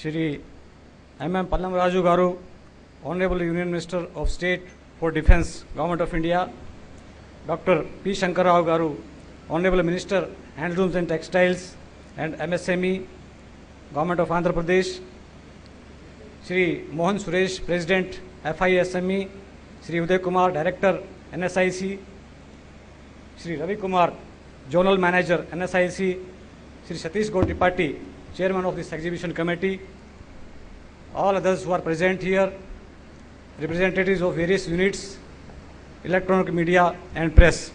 Shri M.M. Pallam Raju Garu, Honorable Union Minister of State for Defence, Government of India, Dr. P. Shankar Rao Garu, Honorable Minister, Handlooms and Textiles and MSME, Government of Andhra Pradesh, Shri Mohan Suresh, President, FISME, Shri Uday Kumar, Director, NSIC, Shri Ravi Kumar, Zonal Manager, NSIC, Shri Satish Gaur Tripathi, Chairman of this Exhibition Committee, all others who are present here, representatives of various units, electronic media and press.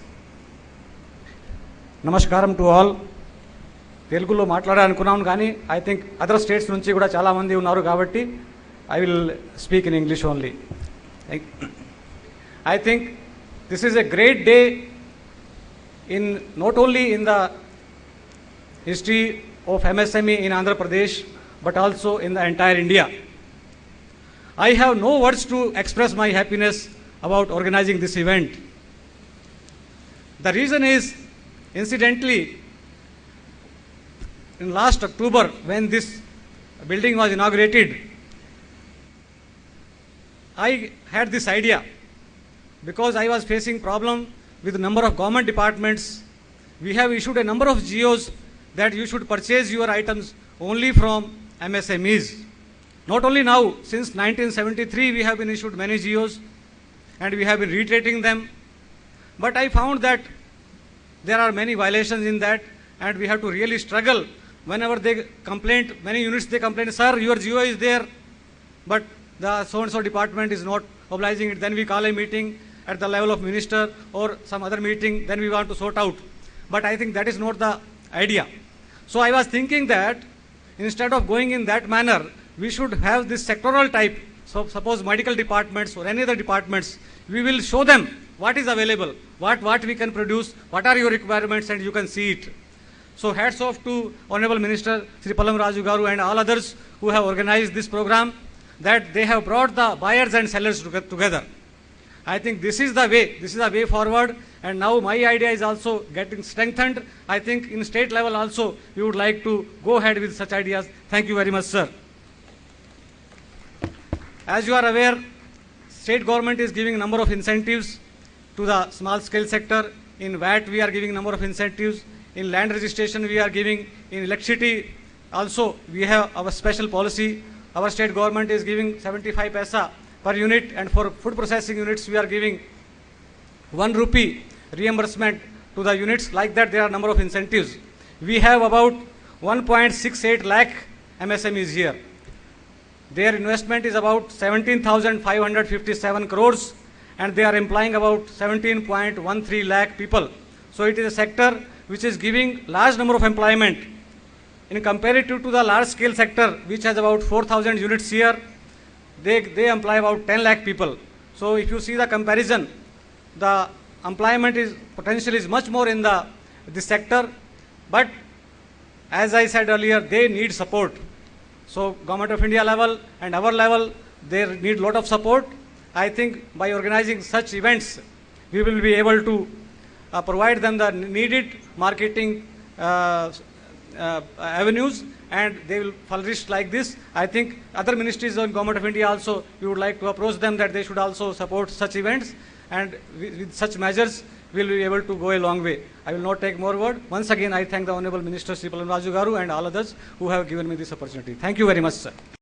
Namaskaram to all. తెలుగులో మాట్లాడాలనుకున్నాను కానీ I think other states నుంచి కూడా చాలామంది ఉన్నారు కాబట్టి I will speak in English only. I think this is a great day in not only in the history of MSME in Andhra Pradesh but also in the entire India. I have no words to express my happiness about organizing this event. The reason is, incidentally, in last October when this building was inaugurated, I had this idea because I was facing problem with a number of government departments. We have issued a number of GOs that you should purchase your items only from MSMEs. Not only now, since 1973 we have been issued many GOs and we have been reiterating them, but I found that there are many violations in that and we have to really struggle. Whenever they complain, many units they complain, sir, your GO is there, but the so-and-so department is not obliging it. Then we call a meeting at the level of minister or some other meeting, then we want to sort out. But I think that is not the idea. So I was thinking that instead of going in that manner, we should have this sectoral type. So suppose medical departments or any other departments, we will show them what is available, what we can produce, what are your requirements, and you can see it. So hats off to Honorable Minister Shri Pallam Raju Garu and all others who have organized this program, that they have brought the buyers and sellers together. I think this is the way forward, and now my idea is also getting strengthened. I think in state level also we would like to go ahead with such ideas. Thank you very much, sir. As you are aware, state government is giving a number of incentives to the small scale sector. In VAT we are giving a number of incentives. In land registration we are giving. In electricity also we have our special policy. Our state government is giving 75 paisa per unit, and for food processing units we are giving 1 rupee reimbursement to the units. Like that there are a number of incentives. We have about 1.68 lakh MSMEs here. Their investment is about 17,557 crores and they are employing about 17.13 lakh people. So it is a sector which is giving large number of employment. In comparative to the large scale sector which has about 4,000 units here, they employ about 10 lakh people. So if you see the comparison, the employment is potential is much more in this sector, but as I said earlier, they need support. So Government of India level and our level, they need lot of support. I think by organizing such events, we will be able to provide them the needed marketing avenues, and they will flourish like this. I think other ministries of Government of India also, we would like to approach them that they should also support such events, and with such measures we will be able to go a long way. I will not take more word. Once again I thank the Honorable Minister Shri Pallam Raju Garu and all others who have given me this opportunity. Thank you very much, sir.